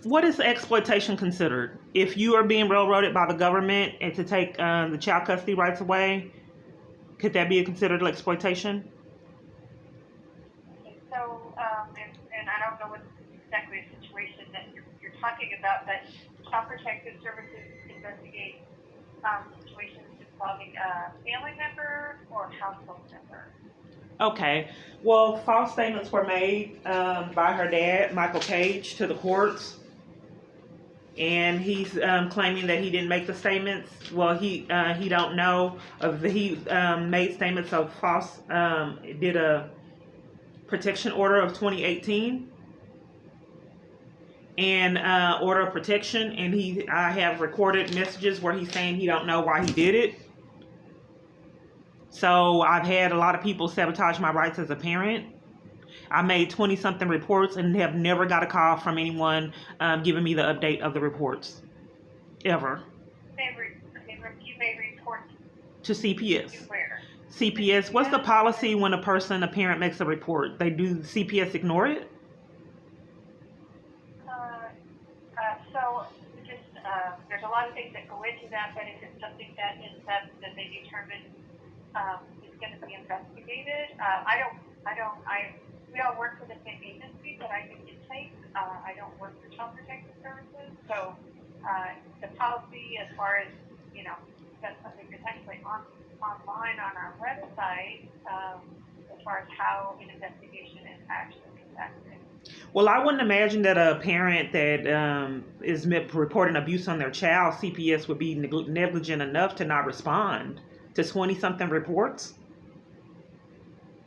What is exploitation considered? If you are being railroaded by the government and to take the child custody rights away, could that be considered exploitation? Okay, so, and I don't know what exactly the situation that you're talking about, but Child Protective Services investigate situations involving a family member or household member. Okay. Well, false statements were made by her dad, Michael Cage, to the courts, and he's claiming that he didn't make the statements. Well, he don't know of he made statements of false. Did a protection order of 2018 and order of protection, and I have recorded messages where he's saying he don't know why he did it. So I've had a lot of people sabotage my rights as a parent. I made 20-something reports and have never got a call from anyone giving me the update of the reports, ever. You made reports to CPS. to where? CPS. What's the policy when a parent makes a report? They do CPS ignore it? So just there's a lot of things that go into that, but if it's something that is that they determine is going to be investigated, we all work for the same agency, but I think it takes. I don't work for Child Protective Services, so the policy, as far as that's something that's actually online on our website, as far as how an investigation is actually conducted. Well, I wouldn't imagine that a parent that is reporting abuse on their child, CPS would be negligent enough to not respond to 20-something reports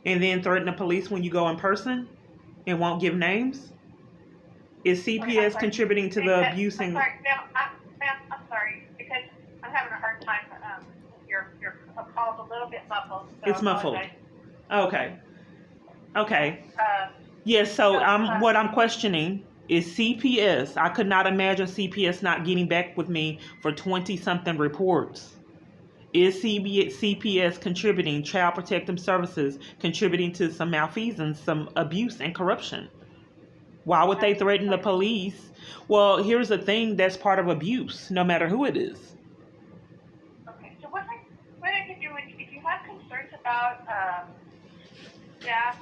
and then threaten the police when you go in person and won't give names. Is CPS contributing to the abuse? I'm sorry, because I'm having a hard time. Your call's a little bit muffled. So it's muffled. Okay. Yes, so what I'm questioning is CPS. I could not imagine CPS not getting back with me for 20-something reports. Is CPS contributing, Child Protective Services contributing to some malfeasance, some abuse and corruption? Why would they threaten the police? Well, here's the thing, that's part of abuse, no matter who it is. Okay, so what I can do, if you have concerns about staff,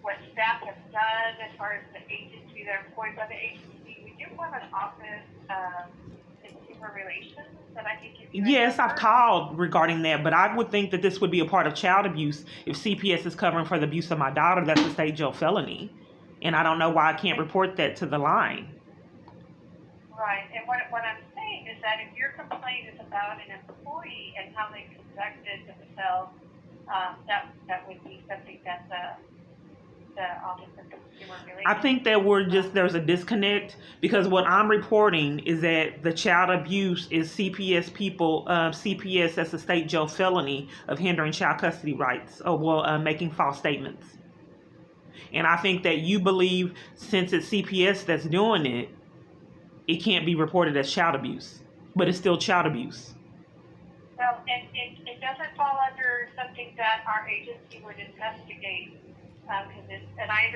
what staff have done as far as the agency, they're employed by the agency, we do have an office in consumer relations that I can give you. Yes, I've called regarding that, but I would think that this would be a part of child abuse. If CPS is covering for the abuse of my daughter, that's a state jail felony. And I don't know why I can't report that to the line. Right, and what I'm saying is that if your complaint is about an employee and how they conducted themselves, that would be something that the Office of Consumer Relations. I think that there's a disconnect, because what I'm reporting is that the child abuse is CPS people, CPS, that's a state jail felony of hindering child custody rights, or making false statements. And I think that you believe since it's CPS that's doing it, it can't be reported as child abuse, but it's still child abuse. Well, it doesn't fall under something that our agency would investigate. And I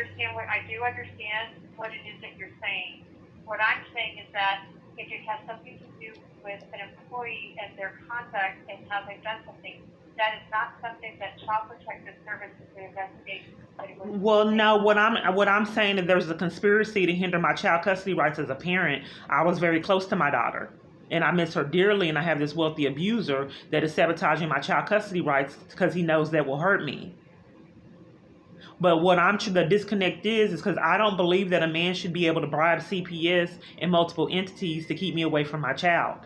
do understand what it is that you're saying. What I'm saying is that if it has something to do with an employee and their conduct and how they've done something, that is not something that Child Protective Services would investigate. Well, no, what I'm saying is there's a conspiracy to hinder my child custody rights as a parent. I was very close to my daughter, and I miss her dearly, and I have this wealthy abuser that is sabotaging my child custody rights because he knows that will hurt me. But the disconnect is because I don't believe that a man should be able to bribe CPS and multiple entities to keep me away from my child.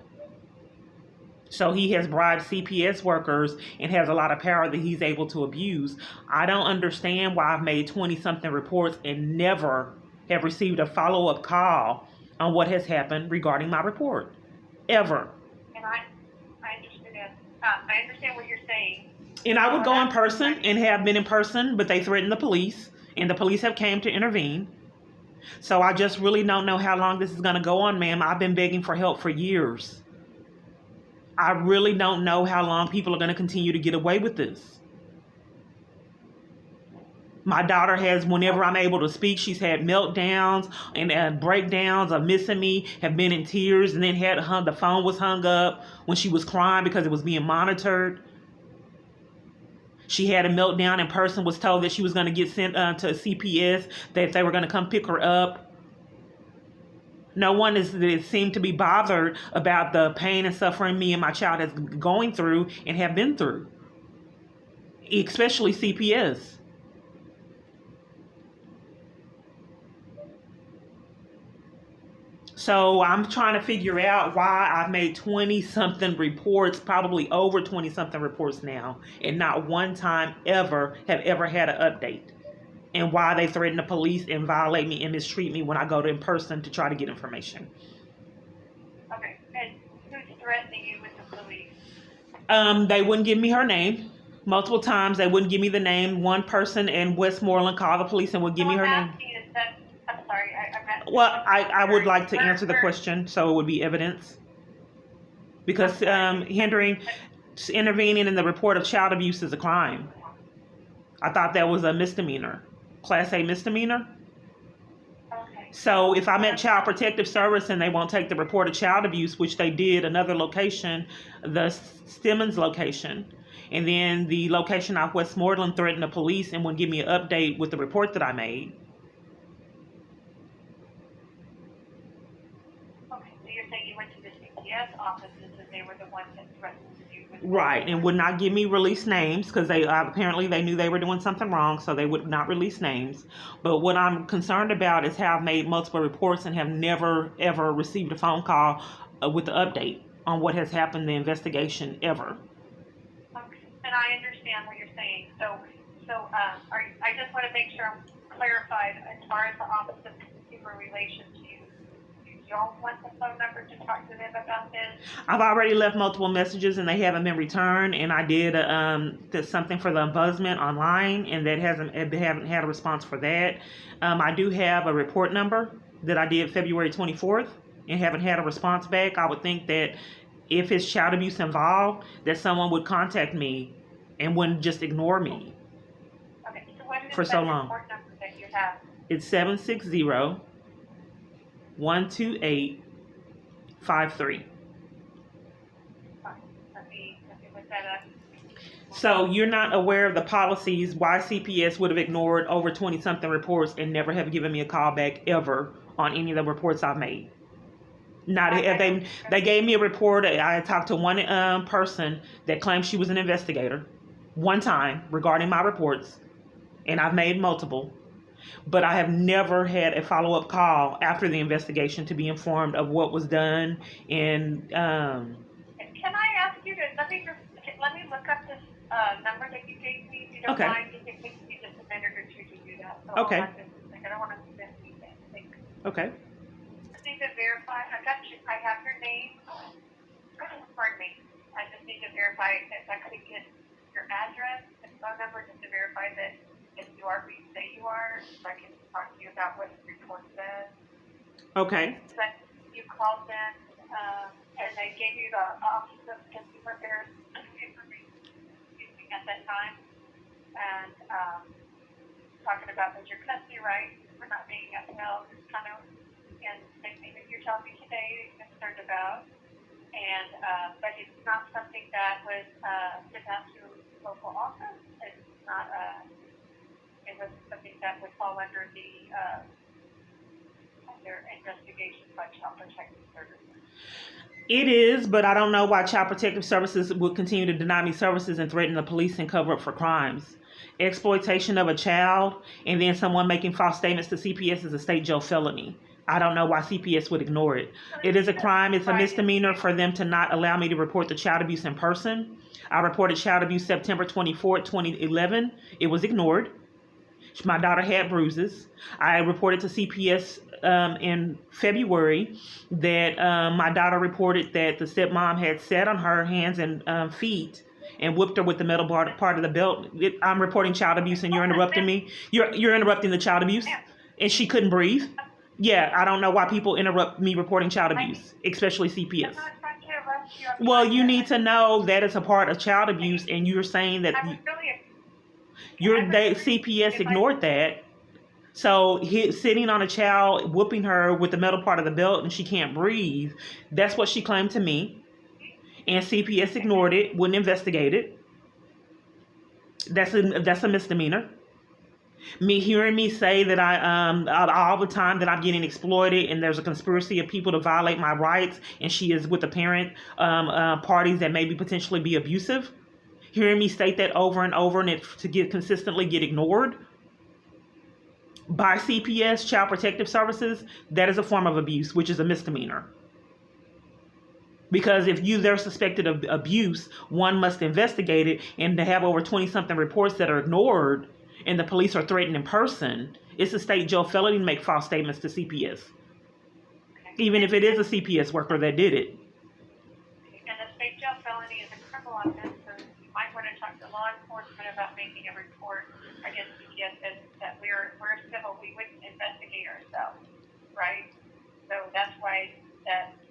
So he has bribed CPS workers and has a lot of power that he's able to abuse. I don't understand why I've made 20-something reports and never have received a follow-up call on what has happened regarding my report. Ever. And I understand. I understand what you're saying. And I would go in person and have been in person, but they threatened the police, and the police have came to intervene. So I just really don't know how long this is going to go on, ma'am. I've been begging for help for years. I really don't know how long people are going to continue to get away with this. My daughter has, whenever I'm able to speak, she's had meltdowns and breakdowns of missing me, have been in tears, and then the phone was hung up when she was crying because it was being monitored. She had a meltdown in person, was told that she was going to get sent to CPS, that they were going to come pick her up. No one seemed to be bothered about the pain and suffering me and my child is going through and have been through, especially CPS. So I'm trying to figure out why I've made 20-something reports, probably over 20-something reports now, and not one time have ever had an update. And why they threaten the police and violate me and mistreat me when I go to in person to try to get information. Okay, and who's threatening you with the police? They wouldn't give me her name. Multiple times they wouldn't give me the name. One person in Westmoreland called the police and would give me her name. I'm sorry, Well, I would like to answer the question so it would be evidence. Because intervening in the report of child abuse is a crime. I thought that was a misdemeanor. Class A misdemeanor. Okay. So if I'm at Child Protective Service and they won't take the report of child abuse, which they did another location, the Stemmons location, and then the location off Westmoreland threatened the police and wouldn't give me an update with the report that I made. Okay, so you're saying you went to the CPS offices and they were the ones that threatened you with... Right, and would not give me release names because they apparently they knew they were doing something wrong, so they would not release names. But what I'm concerned about is how I've made multiple reports and have never ever received a phone call with the update on what has happened in the investigation ever. Okay, and I understand what you're saying. So I just want to make sure I'm clarified as far as the Office of Consumer Relations. You don't want the phone number to talk to them about this? I've already left multiple messages and they haven't been returned, and I did something for the ombudsman online, and they haven't had a response for that. I do have a report number that I did February 24th and haven't had a response back. I would think that if it's child abuse involved, that someone would contact me and wouldn't just ignore me. Okay, so what is for so long. Report number that you have? It's 760-128-53. Let me look that up. So you're not aware of the policies why CPS would have ignored over 20-something reports and never have given me a call back ever on any of the reports I've made. They gave me a report. I talked to one person that claimed she was an investigator one time regarding my reports, and I've made multiple. But I have never had a follow-up call after the investigation to be informed of what was done. And Can I ask you to let me look up this number that you gave me? If you don't mind, it takes me just a minute or two to do that. So okay. I don't want to miss anything. Okay. Just need to verify. I have your name. Pardon me. I just need to verify if I could get your address and phone number just to verify that if you are who you say you are, so I can talk to you about what the report says. Okay. So you called them, and they gave you the Office of Consumer Affairs information at that time, and talking about that your custody rights were not being upheld, kind of, and things that you're telling me today you're concerned about, and but it's not something that was sent out to local office. It's not it was something that would fall under the under investigation by Child Protective Services. It is, but I don't know why Child Protective Services will continue to deny me services and threaten the police and cover up for crimes. Exploitation of a child and then someone making false statements to CPS is a state jail felony. I don't know why CPS would ignore it. It is a crime. It's a misdemeanor for them to not allow me to report the child abuse in person. I reported child abuse September 24, 2011. It was ignored. My daughter had bruises. I reported to CPS in February that my daughter reported that the stepmom had sat on her hands and feet and whipped her with the metal part of the belt. I'm reporting child abuse and you're interrupting me. You're interrupting the child abuse, and she couldn't breathe. Yeah, I don't know why people interrupt me reporting child abuse, especially CPS. Well, you need to know that it's a part of child abuse, and you're saying that. CPS ignored that. So sitting on a child, whooping her with the metal part of the belt, and she can't breathe. That's what she claimed to me, and CPS ignored it, wouldn't investigate it. That's a misdemeanor. Hearing me say that all the time that I'm getting exploited and there's a conspiracy of people to violate my rights, and she is with the parent parties that maybe potentially be abusive. Hearing me state that over and over, and it to consistently get ignored by CPS, Child Protective Services, that is a form of abuse, which is a misdemeanor. Because if they're suspected of abuse, one must investigate it, and to have over 20-something reports that are ignored, and the police are threatened in person, it's a state jail felony to make false statements to CPS. Even if it is a CPS worker that did it. And a state jail felony is a criminal offense, so you might want to talk to law enforcement about making a report against CPS that we're civil, we wouldn't investigate ourselves, right? So that's why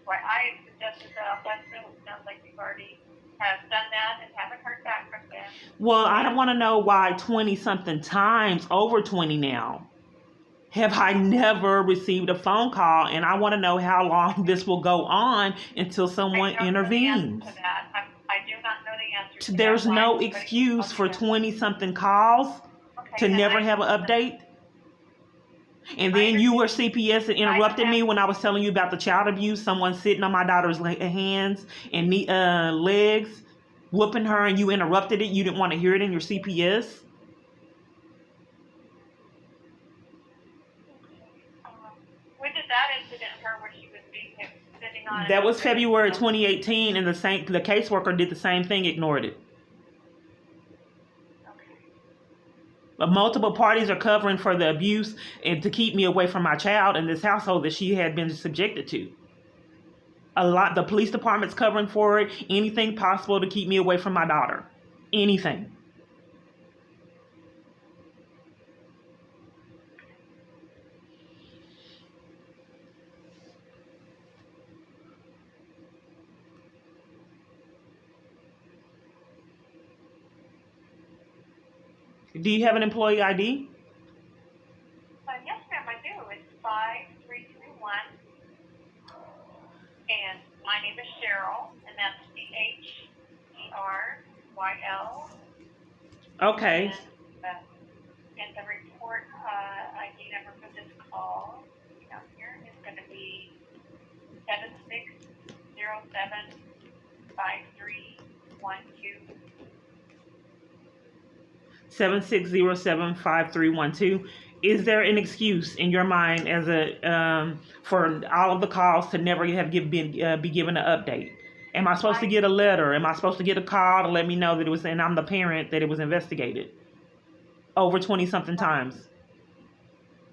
I suggested that. That really sounds like you've already have done that and haven't heard back from them. Well, I don't want to know why 20-something times, over 20 now, have I never received a phone call, and I want to know how long this will go on until someone intervenes. I do not know the answer to that. There's no excuse for 20-something calls to never have an update. And then you were CPS and interrupted me when I was telling you about the child abuse. Someone sitting on my daughter's hands and legs, whooping her, and you interrupted it. You didn't want to hear it in your CPS. When did that incident occur where she was sitting on? That was February 2018, and the caseworker did the same thing, ignored it. Multiple parties are covering for the abuse and to keep me away from my child in this household that she had been subjected to. The police department's covering for it. Anything possible to keep me away from my daughter. Anything. Do you have an employee ID? Yes, ma'am, I do. It's 5331. And my name is Cheryl, and that's CHERYL. Okay. And the report ID number for this call down here is going to be 76075312. 76075312. Is there an excuse in your mind as for all of the calls to never have be given an update? Am I supposed to get a letter? Am I supposed to get a call to let me know that it was, and I'm the parent, that it was investigated over 20-something times?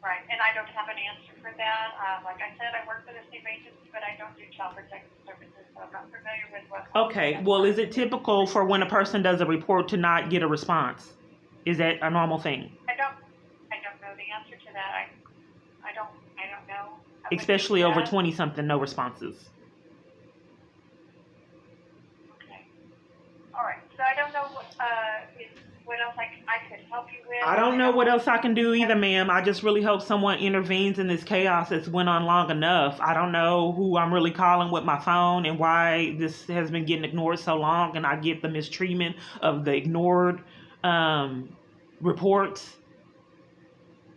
Right, and I don't have an answer for that. Like I said, I work for the same agency, but I don't do child protective services, so I'm not familiar with what. Okay, well, is it typical for when a person does a report to not get a response? Is that a normal thing? I don't know the answer to that. I don't know. Especially over 20-something, no responses. Okay. All right. So I don't know what else I could help you with. I don't know what else I can do either, ma'am. I just really hope someone intervenes in this chaos that's went on long enough. I don't know who I'm really calling with my phone and why this has been getting ignored so long, and I get the mistreatment of the ignored reports.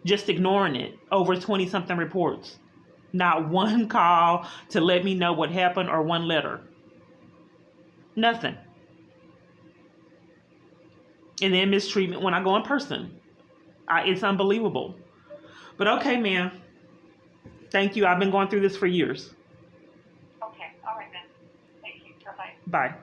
Just ignoring it. Over 20-something reports. Not one call to let me know what happened or one letter. Nothing. And then mistreatment when I go in person. It's unbelievable. But okay, ma'am. Thank you. I've been going through this for years. Okay. All right, then. Thank you. Bye-bye. Bye.